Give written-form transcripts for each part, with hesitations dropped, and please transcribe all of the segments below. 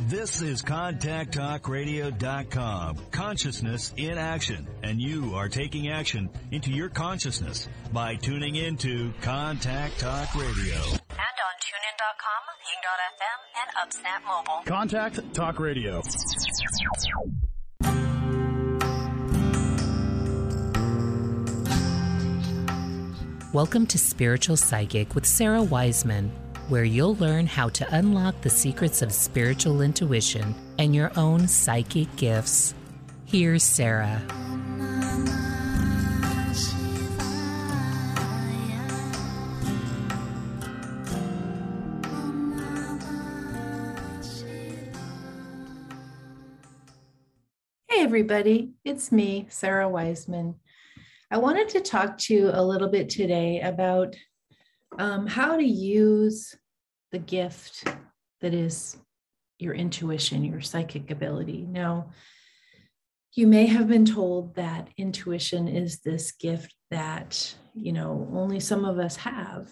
This is ContactTalkRadio.com. Consciousness in action. And you are taking action into your consciousness by tuning into Contact Talk Radio. And on TuneIn.com, Ping.fm, and UpSnap Mobile. Contact Talk Radio. Welcome to Spiritual Psychic with Sarah Wiseman, where you'll learn how to unlock the secrets of spiritual intuition and your own psychic gifts. Here's Sarah. Hey everybody, it's me, Sarah Wiseman. I wanted to talk to you a little bit today about how to use the gift that is your intuition, your psychic ability. Now, you may have been told that intuition is this gift that, only some of us have.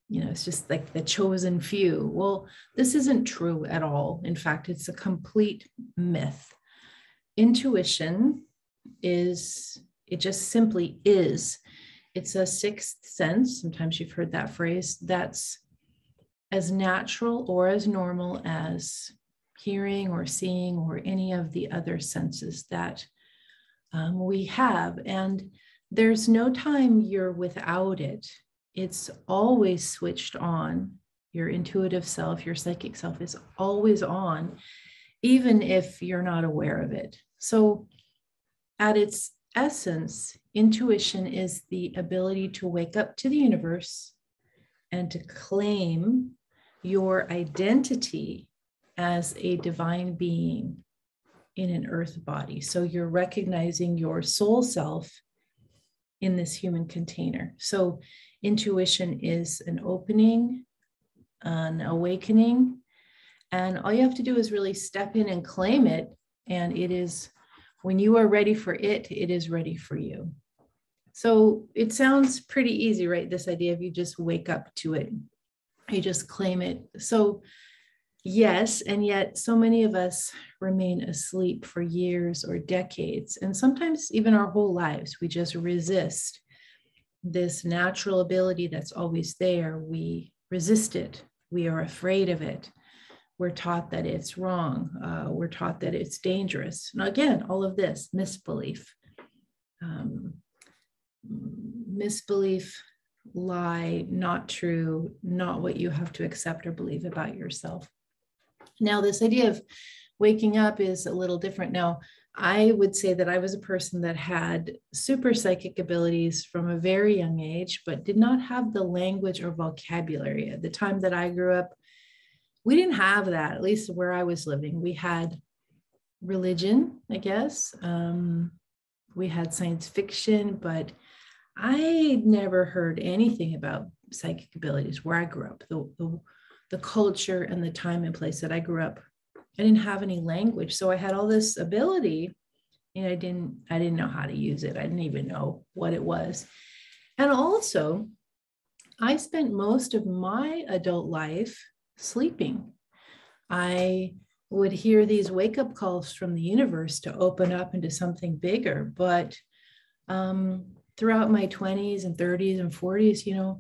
It's just like the chosen few. Well, this isn't true at all. In fact, it's a complete myth. Intuition it just simply is. It's a sixth sense. Sometimes you've heard that phrase. That's as natural or as normal as hearing or seeing or any of the other senses that we have. And there's no time you're without it. It's always switched on. Your intuitive self, your psychic self is always on, even if you're not aware of it. So at its essence, intuition is the ability to wake up to the universe and to claim your identity as a divine being in an earth body. So you're recognizing your soul self in this human container. So intuition is an opening, an awakening, and all you have to do is really step in and claim it. And it is, when you are ready for it, it is ready for you. So it sounds pretty easy, right? This idea of you just wake up to it, you just claim it. So yes, and yet so many of us remain asleep for years or decades, and sometimes even our whole lives. We just resist this natural ability that's always there. We resist it. We are afraid of it. We're taught that it's wrong. We're taught that it's dangerous. And again, all of this, misbelief, lie, not true, not what you have to accept or believe about yourself. Now, this idea of waking up is a little different. Now, I would say that I was a person that had super psychic abilities from a very young age, but did not have the language or vocabulary. At the time that I grew up, we didn't have that, at least where I was living. We had religion, I guess. We had science fiction, but I never heard anything about psychic abilities where I grew up, the culture and the time and place that I grew up. I didn't have any language. So I had all this ability and I didn't know how to use it. I didn't even know what it was. And also, I spent most of my adult life sleeping. I would hear these wake-up calls from the universe to open up into something bigger. But throughout my 20s and 30s and 40s,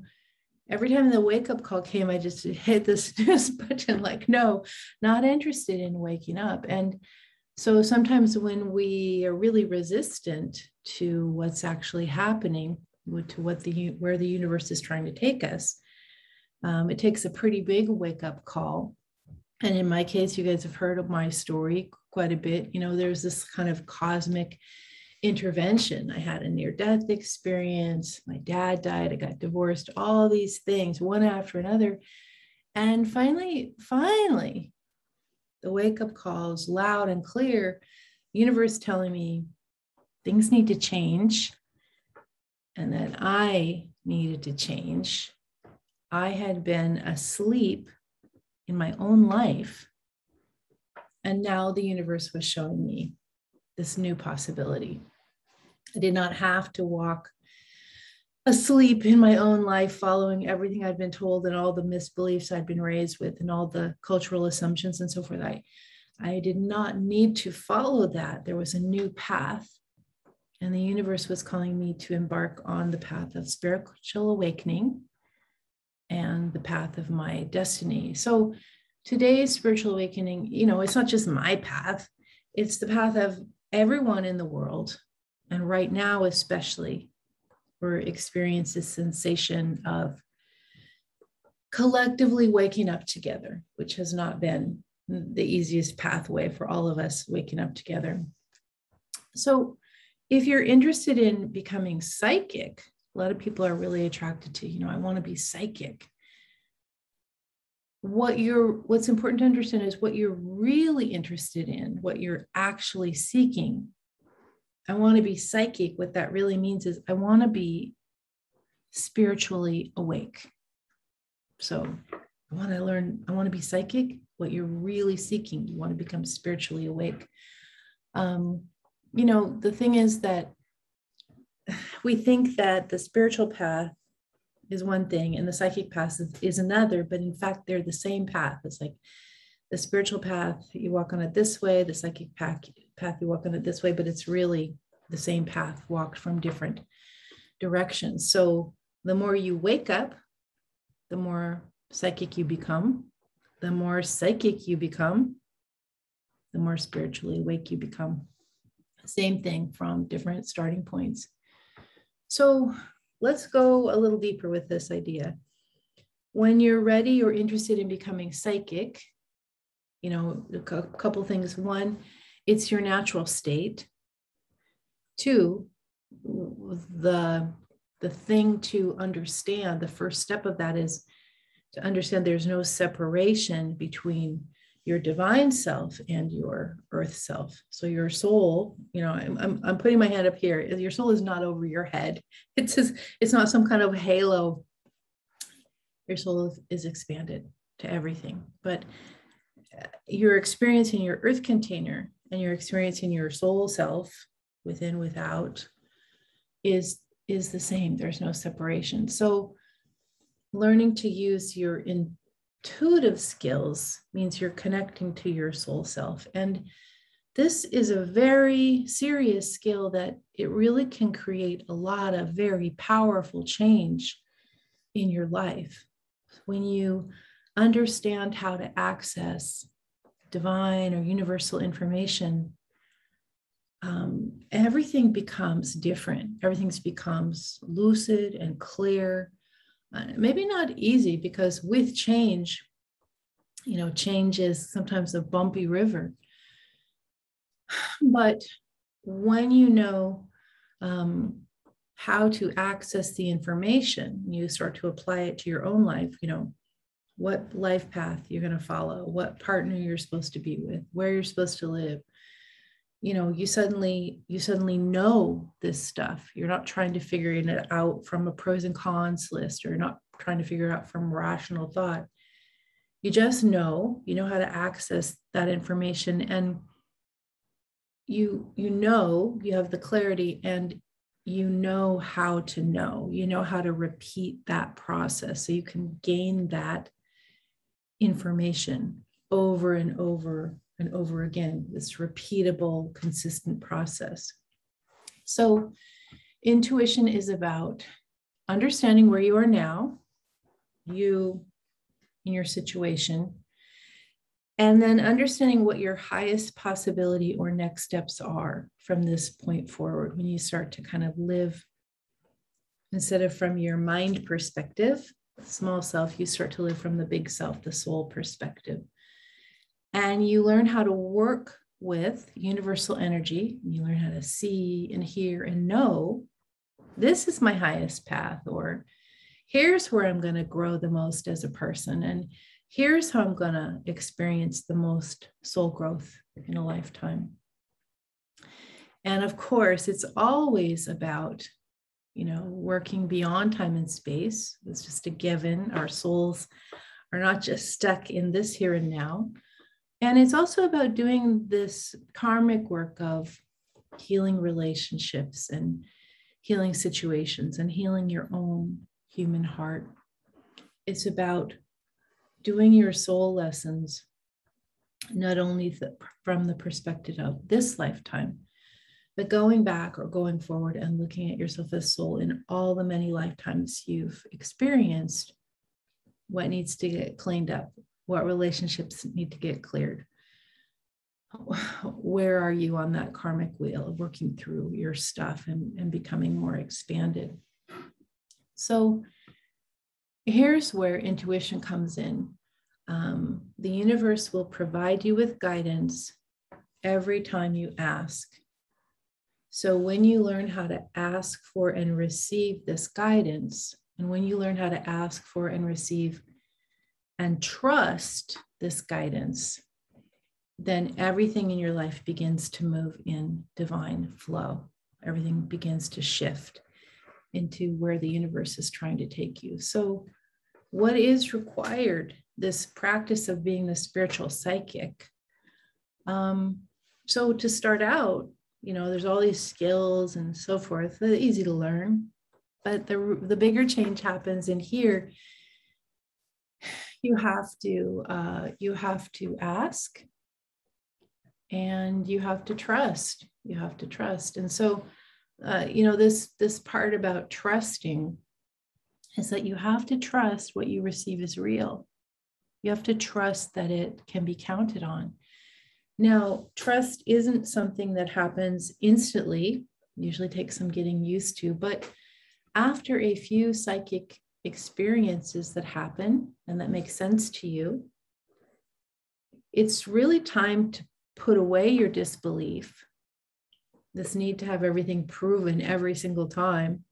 every time the wake-up call came, I just hit the snooze button, like, no, not interested in waking up. And so sometimes when we are really resistant to what's actually happening, to where the universe is trying to take us, it takes a pretty big wake-up call. And in my case, you guys have heard of my story quite a bit. There's this kind of cosmic intervention. I had a near-death experience. My dad died. I got divorced, all these things, one after another. And finally, the wake-up call is loud and clear. Universe telling me things need to change and that I needed to change. I had been asleep in my own life, and now the universe was showing me this new possibility. I did not have to walk asleep in my own life, following everything I'd been told and all the misbeliefs I'd been raised with and all the cultural assumptions and so forth. I did not need to follow that. There was a new path, and the universe was calling me to embark on the path of spiritual awakening and the path of my destiny. So today's spiritual awakening, it's not just my path, it's the path of everyone in the world. And right now, especially, we're experiencing this sensation of collectively waking up together, which has not been the easiest pathway for all of us waking up together. So if you're interested in becoming psychic, a lot of people are really attracted to, I want to be psychic. What's important to understand is what you're really interested in, what you're actually seeking. I want to be psychic. What that really means is I want to be spiritually awake. So I want to be psychic. What you're really seeking, you want to become spiritually awake. The thing is that we think that the spiritual path is one thing and the psychic path is another, but in fact, they're the same path. It's like the spiritual path, you walk on it this way, the psychic path, you walk on it this way, but it's really the same path walked from different directions. So the more you wake up, the more psychic you become. The more psychic you become, the more spiritually awake you become. Same thing from different starting points. So let's go a little deeper with this idea. When you're ready or interested in becoming psychic, a couple things. One, it's your natural state. Two, the thing to understand, the first step of that is to understand there's no separation between your divine self and your earth self. So your soul, I'm putting my hand up here. Your soul is not over your head. It's not some kind of halo. Your soul is expanded to everything. But your experience in your earth container and your experience in your soul self, within, without, is the same. There's no separation. So learning to use your intuitive skills means you're connecting to your soul self. And this is a very serious skill that it really can create a lot of very powerful change in your life. When you understand how to access divine or universal information, everything becomes different. Everything becomes lucid and clear. Maybe not easy, because with change, change is sometimes a bumpy river. But when you know how to access the information, you start to apply it to your own life, what life path you're going to follow, what partner you're supposed to be with, where you're supposed to live. You suddenly know this stuff. You're not trying to figure it out from a pros and cons list, or not trying to figure it out from rational thought. You just know how to access that information, and you have the clarity, and you know how to repeat that process, so you can gain that information over and over and over again, this repeatable, consistent process. So intuition is about understanding where you are now, you in your situation, and then understanding what your highest possibility or next steps are from this point forward. When you start to kind of live, instead of from your mind perspective, small self, you start to live from the big self, the soul perspective. And you learn how to work with universal energy. You learn how to see and hear and know, this is my highest path, or here's where I'm going to grow the most as a person, and here's how I'm going to experience the most soul growth in a lifetime. And of course, it's always about, working beyond time and space. It's just a given. Our souls are not just stuck in this here and now. And it's also about doing this karmic work of healing relationships and healing situations and healing your own human heart. It's about doing your soul lessons, not only from the perspective of this lifetime, but going back or going forward and looking at yourself as soul in all the many lifetimes you've experienced. What needs to get cleaned up? What relationships need to get cleared? Where are you on that karmic wheel of working through your stuff and becoming more expanded? So here's where intuition comes in. The universe will provide you with guidance every time you ask. So when you learn how to ask for and receive this guidance, and when you learn how to ask for and receive and trust this guidance, then everything in your life begins to move in divine flow. Everything begins to shift into where the universe is trying to take you. So what is required? This practice of being the spiritual psychic. So to start out, there's all these skills and so forth. They're easy to learn, but the bigger change happens in here. You have to ask, and you have to trust. You have to trust. And so, this part about trusting is that you have to trust what you receive is real. You have to trust that it can be counted on. Now, trust isn't something that happens instantly. It usually takes some getting used to, but after a few psychic experiences that happen and that make sense to you, it's really time to put away your disbelief, this need to have everything proven every single time,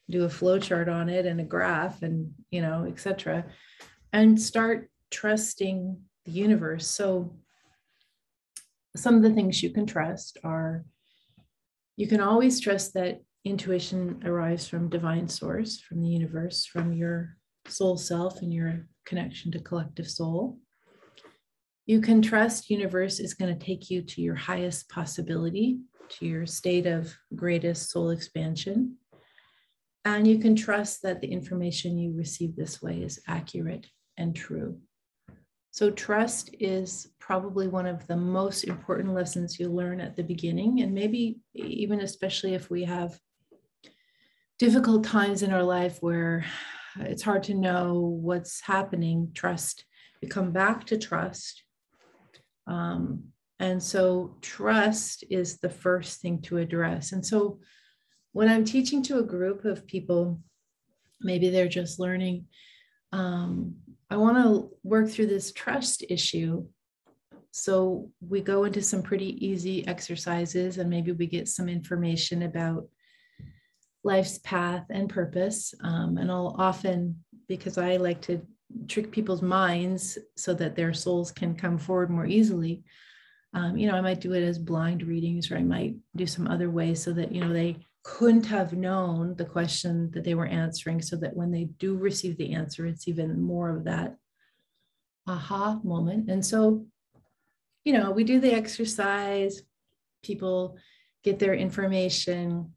do a flow chart on it and a graph and, etc., and start trusting the universe. So some of the things you can trust are, you can always trust that intuition arrives from divine source, from the universe, from your soul self and your connection to collective soul. You can trust universe is going to take you to your highest possibility, to your state of greatest soul expansion. And you can trust that the information you receive this way is accurate and true. So trust is probably one of the most important lessons you'll learn at the beginning, and maybe even especially if we have difficult times in our life where it's hard to know what's happening. Trust, we come back to trust. And so trust is the first thing to address. And so when I'm teaching to a group of people, maybe they're just learning, I want to work through this trust issue. So we go into some pretty easy exercises, and maybe we get some information about life's path and purpose. And I'll often, because I like to trick people's minds so that their souls can come forward more easily, I might do it as blind readings, or I might do some other ways so that, they couldn't have known the question that they were answering, so that when they do receive the answer, it's even more of that aha moment. And so, we do the exercise, people get their information,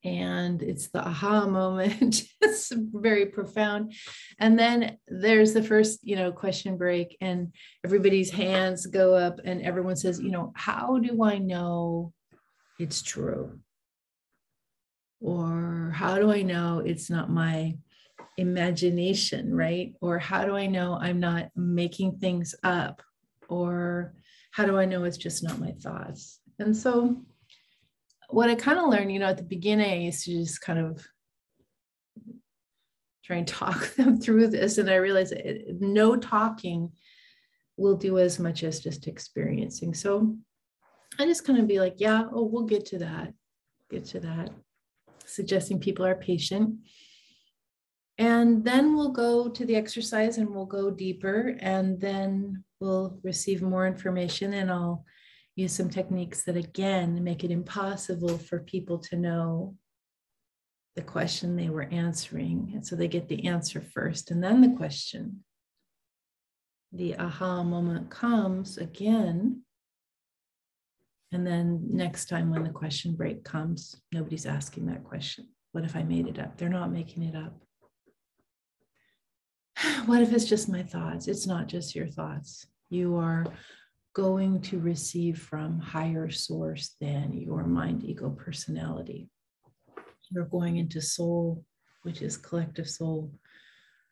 and it's the aha moment. It's very profound. And then there's the first, question break, and everybody's hands go up and everyone says, how do I know it's true? Or how do I know it's not my imagination, right? Or how do I know I'm not making things up? Or how do I know it's just not my thoughts? And so what I kind of learned, at the beginning, I used to just kind of try and talk them through this. And I realized no talking will do as much as just experiencing. So I just kind of be like, we'll get to that, suggesting people are patient. And then we'll go to the exercise and we'll go deeper, and then we'll receive more information, and I'll use some techniques that, again, make it impossible for people to know the question they were answering. And so they get the answer first and then the question. The aha moment comes again And then next time when the question break comes, nobody's asking that question. What if I made it up? They're not making it up. What if it's just my thoughts? It's not just your thoughts. You are going to receive from higher source than your mind, ego, personality. You're going into soul, which is collective soul,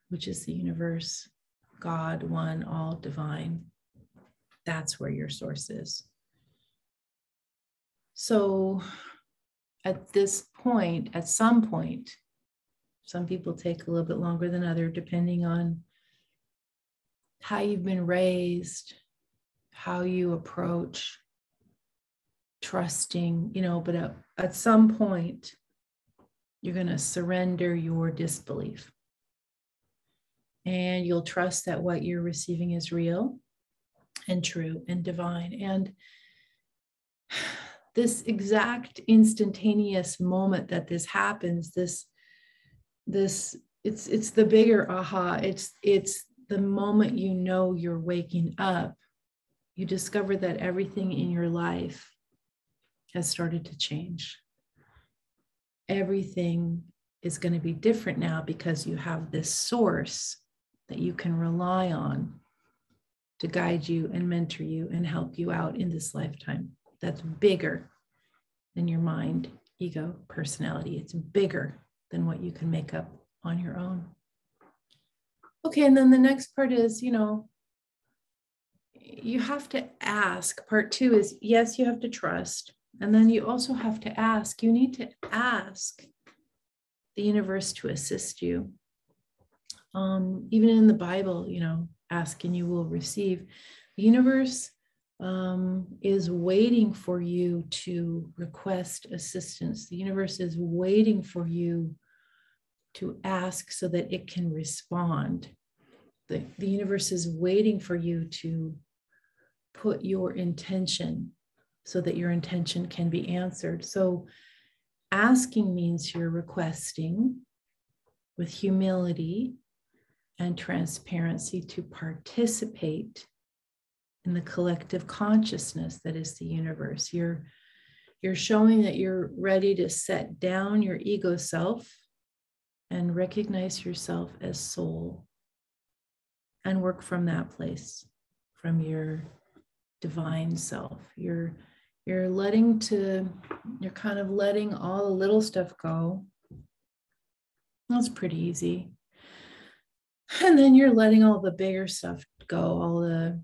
which is the universe, God, one, all, divine. That's where your source is. So at this point, at some point, some people take a little bit longer than others, depending on how you've been raised, how you approach trusting, but at some point, you're going to surrender your disbelief. And you'll trust that what you're receiving is real and true and divine. And this exact instantaneous moment that this happens, it's the bigger aha. It's the moment you're waking up, you discover that everything in your life has started to change. Everything is going to be different now because you have this source that you can rely on to guide you and mentor you and help you out in this lifetime. That's bigger than your mind, ego, personality. It's bigger than what you can make up on your own. Okay, and then the next part is, you have to ask. Part 2 is, yes, you have to trust. And then you also have to ask. You need to ask the universe to assist you. Even in the Bible, ask and you will receive. The universe is waiting for you to request assistance. The universe is waiting for you to ask so that it can respond. The universe is waiting for you to put your intention so that your intention can be answered. So asking means you're requesting with humility and transparency to participate in the collective consciousness that is the universe. You're showing that you're ready to set down your ego self and recognize yourself as soul and work from that place, from your divine self. You're kind of letting all the little stuff go. That's pretty easy. And then you're letting all the bigger stuff go, all the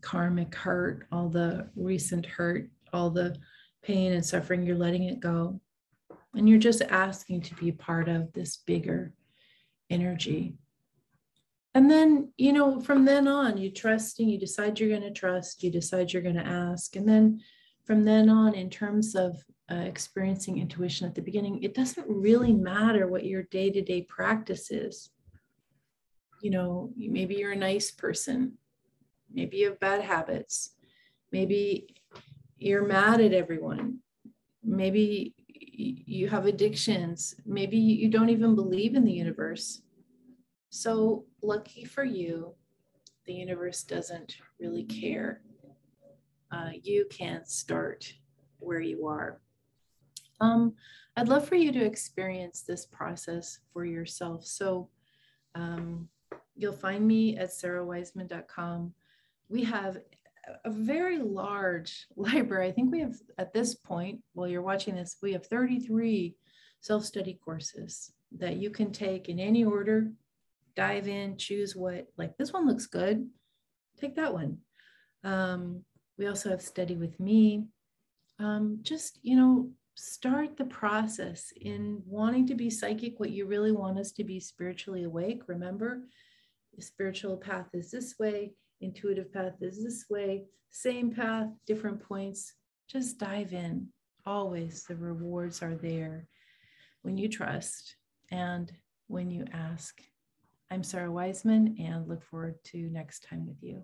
karmic hurt, all the recent hurt, all the pain and suffering, you're letting it go. And you're just asking to be part of this bigger energy. And then, from then on, you decide you're going to trust, you decide you're going to ask. And then from then on, in terms of experiencing intuition at the beginning, it doesn't really matter what your day-to-day practice is. Maybe you're a nice person. Maybe you have bad habits. Maybe you're mad at everyone. Maybe you have addictions. Maybe you don't even believe in the universe. So lucky for you, the universe doesn't really care. You can start where you are. I'd love for you to experience this process for yourself. So you'll find me at sarahwiseman.com. We have a very large library. I think we have, at this point, while you're watching this, we have 33 self-study courses that you can take in any order. Dive in, choose what, like this one looks good, take that one. We also have Study with Me. Start the process in wanting to be psychic. What you really want is to be spiritually awake. Remember, the spiritual path is this way, intuitive path is this way, same path, different points. Just dive in. Always the rewards are there when you trust and when you ask. I'm Sarah Wiseman and look forward to next time with you.